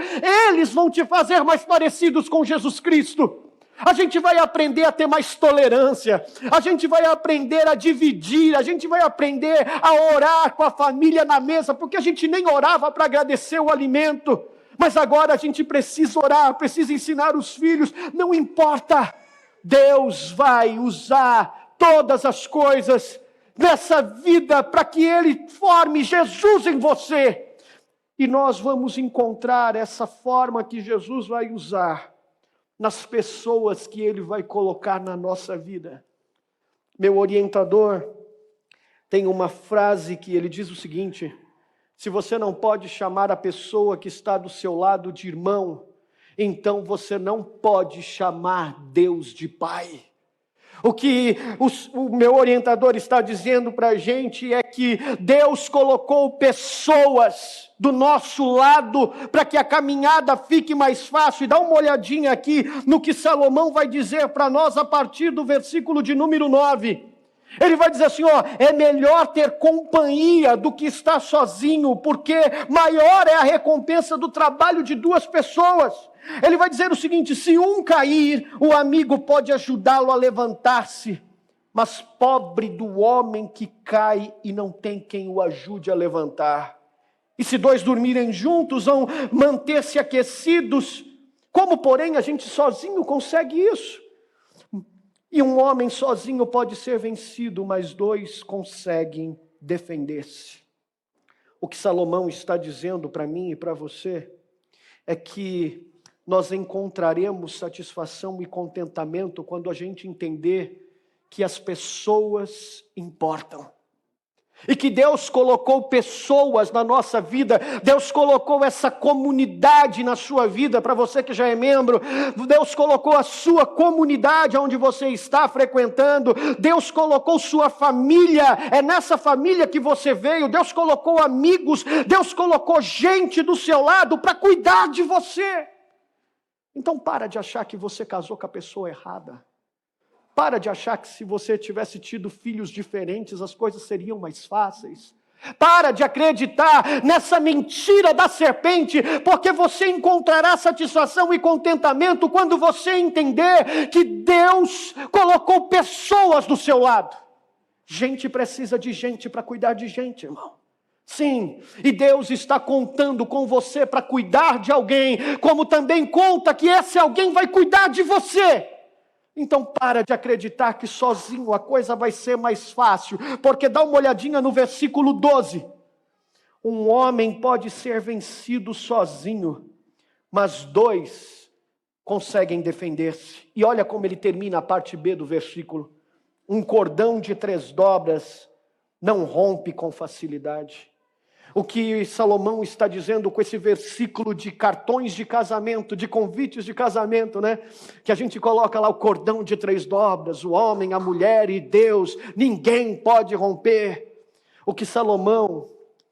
eles vão te fazer mais parecidos com Jesus Cristo. A gente vai aprender a ter mais tolerância, a gente vai aprender a dividir, a gente vai aprender a orar com a família na mesa, porque a gente nem orava para agradecer o alimento, mas agora a gente precisa orar, precisa ensinar os filhos, não importa, Deus vai usar todas as coisas nessa vida para que Ele forme Jesus em você, e nós vamos encontrar essa forma que Jesus vai usar nas pessoas que Ele vai colocar na nossa vida. Meu orientador tem uma frase que ele diz o seguinte: se você não pode chamar a pessoa que está do seu lado de irmão, então você não pode chamar Deus de Pai. O que o meu orientador está dizendo para a gente é que Deus colocou pessoas do nosso lado para que a caminhada fique mais fácil. E dá uma olhadinha aqui no que Salomão vai dizer para nós a partir do versículo de número 9. Ele vai dizer assim, é melhor ter companhia do que estar sozinho, porque maior é a recompensa do trabalho de duas pessoas. Ele vai dizer o seguinte: se um cair, o amigo pode ajudá-lo a levantar-se, mas pobre do homem que cai e não tem quem o ajude a levantar. E se dois dormirem juntos, vão manter-se aquecidos. Como, porém, a gente sozinho consegue isso? E um homem sozinho pode ser vencido, mas dois conseguem defender-se. O que Salomão está dizendo para mim e para você é que nós encontraremos satisfação e contentamento quando a gente entender que as pessoas importam. E que Deus colocou pessoas na nossa vida, Deus colocou essa comunidade na sua vida, para você que já é membro, Deus colocou a sua comunidade onde você está frequentando, Deus colocou sua família, é nessa família que você veio, Deus colocou amigos, Deus colocou gente do seu lado para cuidar de você. Então para de achar que você casou com a pessoa errada. Para de achar que se você tivesse tido filhos diferentes, as coisas seriam mais fáceis. Para de acreditar nessa mentira da serpente, porque você encontrará satisfação e contentamento quando você entender que Deus colocou pessoas do seu lado. Gente precisa de gente para cuidar de gente, irmão. Sim, e Deus está contando com você para cuidar de alguém, como também conta que esse alguém vai cuidar de você. Então para de acreditar que sozinho a coisa vai ser mais fácil, porque dá uma olhadinha no versículo 12. Um homem pode ser vencido sozinho, mas dois conseguem defender-se. E olha como ele termina a parte B do versículo. Um cordão de 3 dobras não rompe com facilidade. O que Salomão está dizendo com esse versículo de cartões de casamento, de convites de casamento, né? Que a gente coloca lá o cordão de 3 dobras, o homem, a mulher e Deus, ninguém pode romper. O que Salomão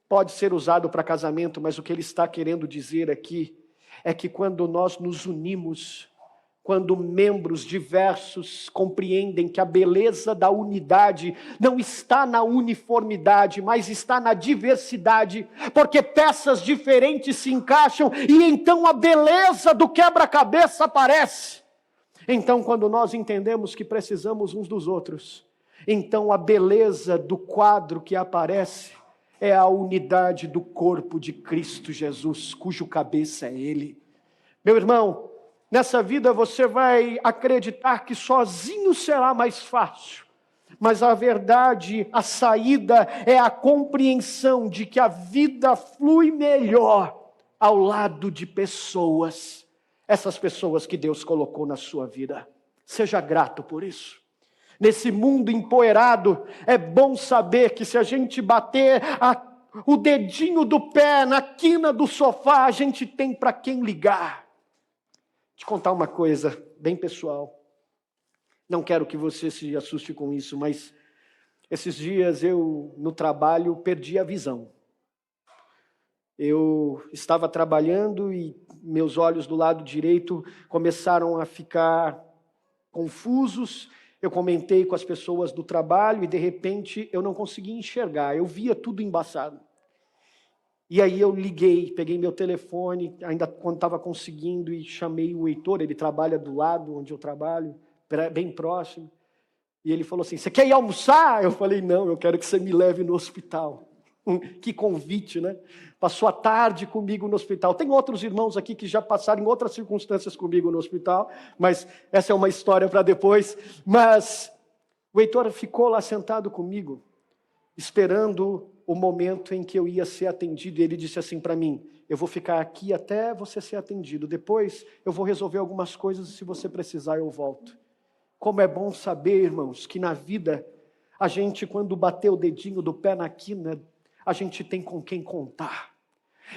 pode ser usado para casamento, mas o que ele está querendo dizer aqui é que quando nós nos unimos, quando membros diversos compreendem que a beleza da unidade não está na uniformidade, mas está na diversidade, porque peças diferentes se encaixam e então a beleza do quebra-cabeça aparece. Então, quando nós entendemos que precisamos uns dos outros, então a beleza do quadro que aparece é a unidade do corpo de Cristo Jesus, cujo cabeça é Ele. Meu irmão, nessa vida você vai acreditar que sozinho será mais fácil. Mas a verdade, a saída é a compreensão de que a vida flui melhor ao lado de pessoas. Essas pessoas que Deus colocou na sua vida. Seja grato por isso. Nesse mundo empoeirado, é bom saber que se a gente bater o dedinho do pé na quina do sofá, a gente tem para quem ligar. Te contar uma coisa bem pessoal. Não quero que você se assuste com isso, mas esses dias eu, no trabalho, perdi a visão. Eu estava trabalhando e meus olhos do lado direito começaram a ficar confusos. Eu comentei com as pessoas do trabalho e, de repente, eu não conseguia enxergar. Eu via tudo embaçado. E aí eu liguei, peguei meu telefone, ainda quando estava conseguindo, e chamei o Heitor, ele trabalha do lado onde eu trabalho, bem próximo. E ele falou assim, você quer ir almoçar? Eu falei, não, eu quero que você me leve no hospital. Que convite, né? Passou a tarde comigo no hospital. Tem outros irmãos aqui que já passaram em outras circunstâncias comigo no hospital, mas essa é uma história para depois. Mas o Heitor ficou lá sentado comigo, esperando o momento em que eu ia ser atendido. E ele disse assim para mim, eu vou ficar aqui até você ser atendido. Depois eu vou resolver algumas coisas e se você precisar eu volto. Como é bom saber, irmãos, que na vida A gente, quando bater o dedinho do pé na quina, a gente tem com quem contar.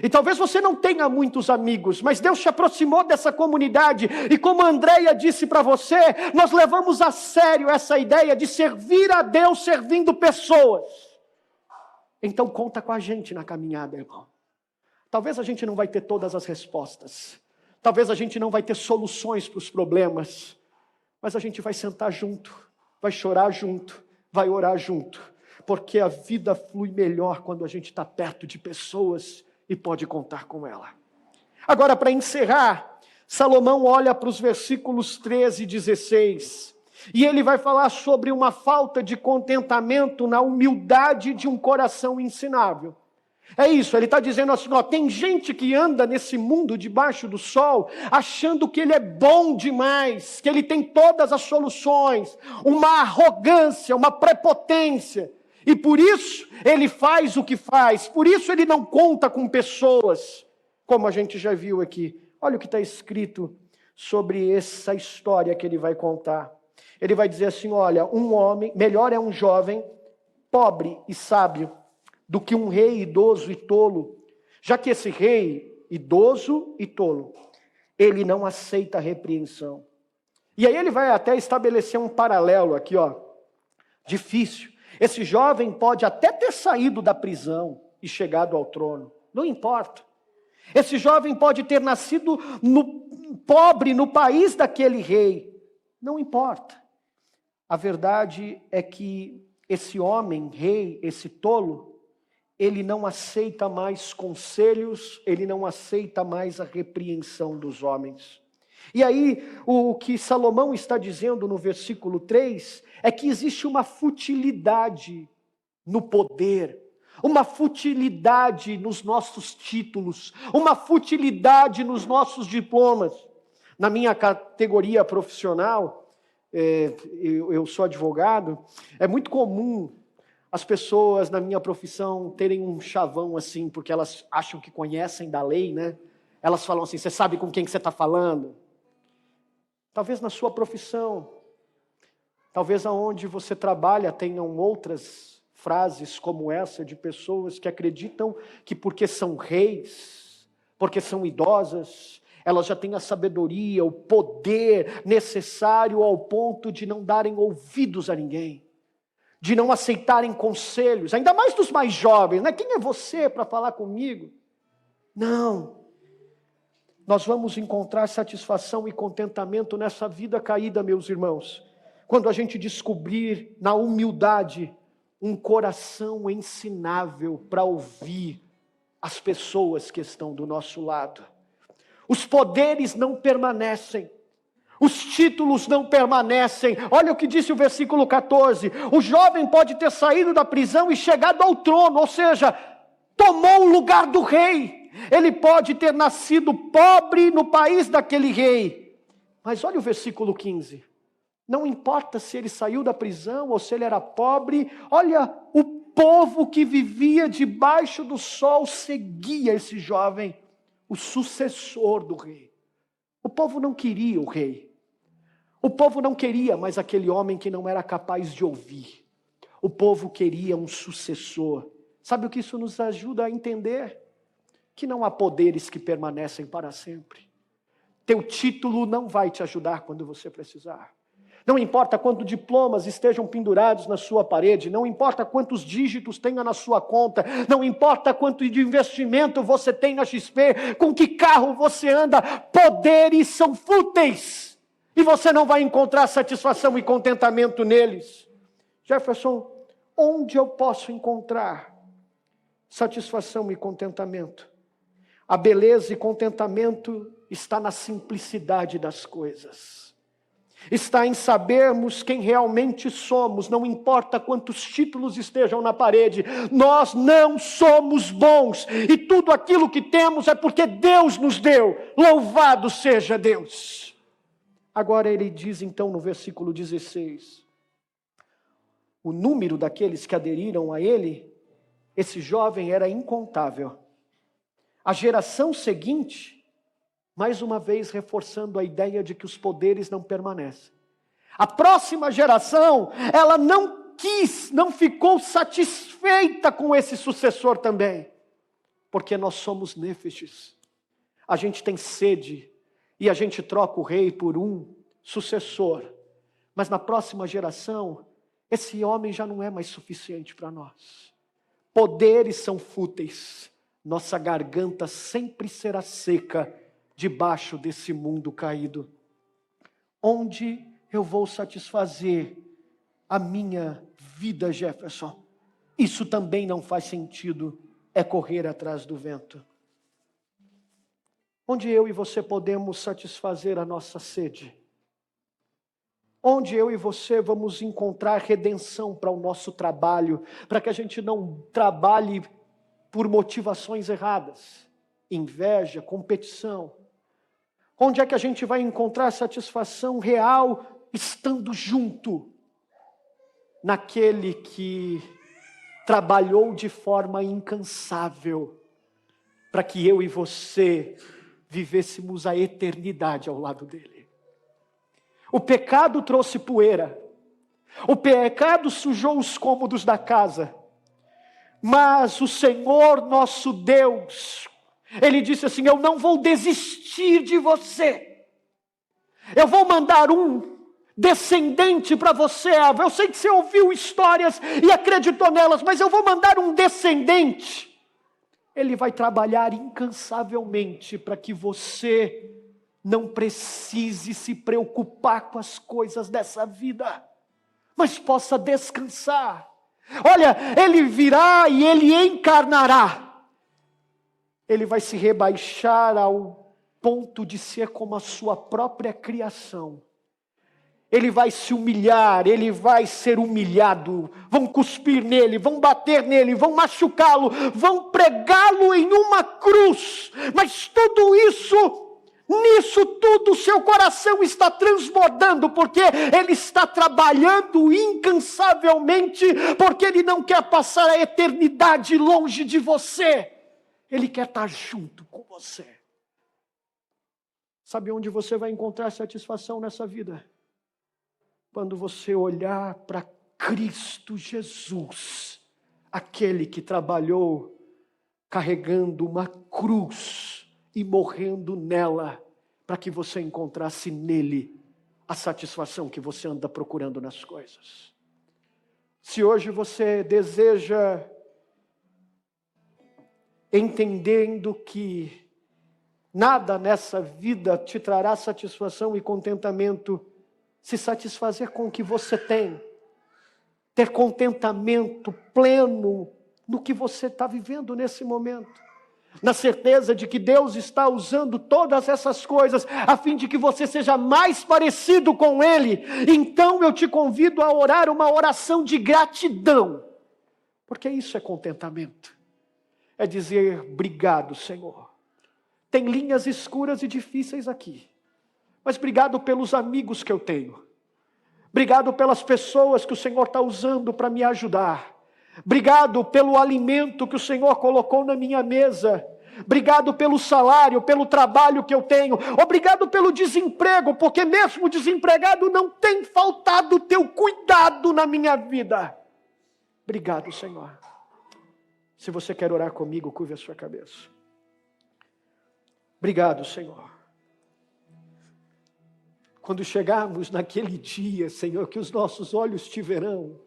E talvez você não tenha muitos amigos, mas Deus te aproximou dessa comunidade, e como a Andréia disse para você, nós levamos a sério essa ideia de servir a Deus servindo pessoas. Então conta com a gente na caminhada, irmão. Talvez a gente não vai ter todas as respostas, talvez a gente não vai ter soluções para os problemas, mas a gente vai sentar junto, vai chorar junto, vai orar junto, porque a vida flui melhor quando a gente está perto de pessoas e pode contar com ela. Agora, para encerrar, Salomão olha para os versículos 13 e 16, e ele vai falar sobre uma falta de contentamento na humildade de um coração ensinável. É isso, ele está dizendo assim, ó, tem gente que anda nesse mundo debaixo do sol, achando que ele é bom demais, que ele tem todas as soluções, uma arrogância, uma prepotência, e por isso ele faz o que faz, por isso ele não conta com pessoas, como a gente já viu aqui. Olha o que está escrito sobre essa história que ele vai contar. Ele vai dizer assim, olha, um homem, melhor é um jovem, pobre e sábio, do que um rei idoso e tolo, já que esse rei, idoso e tolo, ele não aceita a repreensão. E aí ele vai até estabelecer um paralelo aqui, ó, difícil. Esse jovem pode até ter saído da prisão e chegado ao trono, não importa. Esse jovem pode ter nascido pobre no país daquele rei, não importa. A verdade é que esse homem, rei, esse tolo, ele não aceita mais conselhos, ele não aceita mais a repreensão dos homens. E aí, o que Salomão está dizendo no versículo 3, é que existe uma futilidade no poder, uma futilidade nos nossos títulos, uma futilidade nos nossos diplomas. Na minha categoria profissional, eu sou advogado, é muito comum as pessoas na minha profissão terem um chavão assim, porque elas acham que conhecem da lei, né? Elas falam assim, você sabe com quem que você está falando? Talvez na sua profissão, talvez aonde você trabalha tenham outras frases como essa de pessoas que acreditam que porque são reis, porque são idosas, elas já têm a sabedoria, o poder necessário ao ponto de não darem ouvidos a ninguém, de não aceitarem conselhos, ainda mais dos mais jovens, né? Quem é você para falar comigo? Não. Nós vamos encontrar satisfação e contentamento nessa vida caída, meus irmãos, quando a gente descobrir na humildade um coração ensinável para ouvir as pessoas que estão do nosso lado. Os poderes não permanecem, os títulos não permanecem. Olha o que disse o versículo 14, o jovem pode ter saído da prisão e chegado ao trono, ou seja, tomou o lugar do rei. Ele pode ter nascido pobre no país daquele rei. Mas olha o versículo 15. Não importa se ele saiu da prisão ou se ele era pobre. Olha, o povo que vivia debaixo do sol seguia esse jovem, o sucessor do rei. O povo não queria o rei. O povo não queria mais aquele homem que não era capaz de ouvir. O povo queria um sucessor. Sabe o que isso nos ajuda a entender? Que não há poderes que permanecem para sempre. Teu título não vai te ajudar quando você precisar. Não importa quantos diplomas estejam pendurados na sua parede, não importa quantos dígitos tenha na sua conta, não importa quanto de investimento você tem na XP, com que carro você anda, poderes são fúteis, e você não vai encontrar satisfação e contentamento neles. Jefferson, onde eu posso encontrar satisfação e contentamento? A beleza e contentamento está na simplicidade das coisas. Está em sabermos quem realmente somos, não importa quantos títulos estejam na parede, nós não somos bons, e tudo aquilo que temos é porque Deus nos deu, louvado seja Deus. Agora ele diz então no versículo 16, o número daqueles que aderiram a ele, esse jovem era incontável. A geração seguinte, mais uma vez reforçando a ideia de que os poderes não permanecem. A próxima geração, ela não quis, não ficou satisfeita com esse sucessor também. Porque nós somos nêfeges. A gente tem sede e a gente troca o rei por um sucessor. Mas na próxima geração, esse homem já não é mais suficiente para nós. Poderes são fúteis. Nossa garganta sempre será seca debaixo desse mundo caído. Onde eu vou satisfazer a minha vida, Jefferson? Isso também não faz sentido, é correr atrás do vento. Onde eu e você podemos satisfazer a nossa sede? Onde eu e você vamos encontrar redenção para o nosso trabalho, para que a gente não trabalhe por motivações erradas, inveja, competição. Onde é que a gente vai encontrar satisfação real estando junto naquele que trabalhou de forma incansável para que eu e você vivêssemos a eternidade ao lado dele? O pecado trouxe poeira, o pecado sujou os cômodos da casa, mas o Senhor nosso Deus, Ele disse assim: eu não vou desistir de você, eu vou mandar um descendente para você, Eva. Eu sei que você ouviu histórias e acreditou nelas, mas eu vou mandar um descendente. Ele vai trabalhar incansavelmente para que você não precise se preocupar com as coisas dessa vida, mas possa descansar. Olha, ele virá e ele encarnará. Ele vai se rebaixar ao ponto de ser como a sua própria criação. Ele vai se humilhar, ele vai ser humilhado. Vão cuspir nele, vão bater nele, vão machucá-lo, vão pregá-lo em uma cruz. Mas tudo isso, nisso tudo, seu coração está transbordando, porque ele está trabalhando incansavelmente, porque ele não quer passar a eternidade longe de você. Ele quer estar junto com você. Sabe onde você vai encontrar satisfação nessa vida? Quando você olhar para Cristo Jesus, aquele que trabalhou carregando uma cruz e morrendo nela, para que você encontrasse nele a satisfação que você anda procurando nas coisas. Se hoje você deseja, entendendo que nada nessa vida te trará satisfação e contentamento, se satisfazer com o que você tem, ter contentamento pleno no que você está vivendo nesse momento, na certeza de que Deus está usando todas essas coisas a fim de que você seja mais parecido com Ele. Então eu te convido a orar uma oração de gratidão, porque isso é contentamento, é dizer: obrigado, Senhor. Tem linhas escuras e difíceis aqui, mas obrigado pelos amigos que eu tenho. Obrigado pelas pessoas que o Senhor está usando para me ajudar. Obrigado pelo alimento que o Senhor colocou na minha mesa. Obrigado pelo salário, pelo trabalho que eu tenho. Obrigado pelo desemprego, porque mesmo desempregado não tem faltado o teu cuidado na minha vida. Obrigado, Senhor. Se você quer orar comigo, curve a sua cabeça. Obrigado, Senhor. Quando chegarmos naquele dia, Senhor, que os nossos olhos te verão,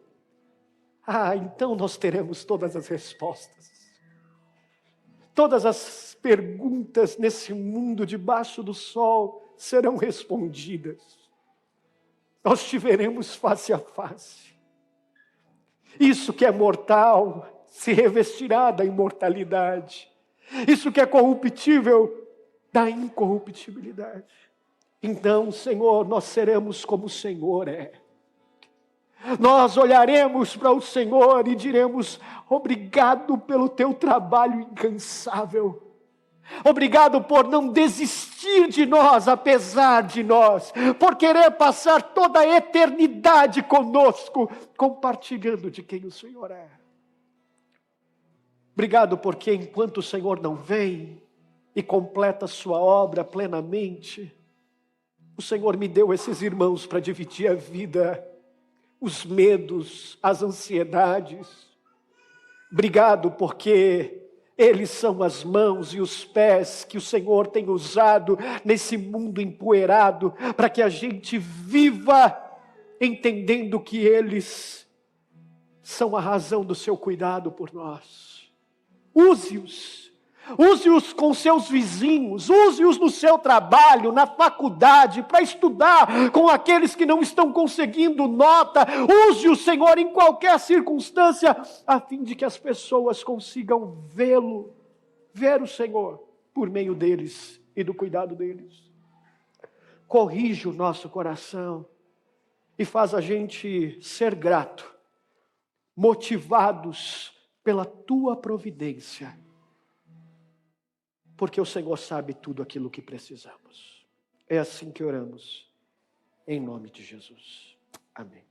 então nós teremos todas as respostas. Todas as perguntas nesse mundo debaixo do sol serão respondidas. Nós te veremos face a face. Isso que é mortal se revestirá da imortalidade. Isso que é corruptível, da incorruptibilidade. Então, Senhor, nós seremos como o Senhor é. Nós olharemos para o Senhor e diremos: obrigado pelo teu trabalho incansável. Obrigado por não desistir de nós, apesar de nós, por querer passar toda a eternidade conosco, compartilhando de quem o Senhor é. Obrigado porque enquanto o Senhor não vem e completa a sua obra plenamente, o Senhor me deu esses irmãos para dividir a vida, os medos, as ansiedades. Obrigado porque eles são as mãos e os pés que o Senhor tem usado nesse mundo empoeirado, para que a gente viva entendendo que eles são a razão do seu cuidado por nós. Use-os com seus vizinhos, use-os no seu trabalho, na faculdade, para estudar com aqueles que não estão conseguindo nota. Use-o, Senhor, em qualquer circunstância, a fim de que as pessoas consigam vê-lo, ver o Senhor, por meio deles e do cuidado deles. Corrige o nosso coração e faz a gente ser grato, motivados pela tua providência, porque o Senhor sabe tudo aquilo que precisamos. É assim que oramos, em nome de Jesus. Amém.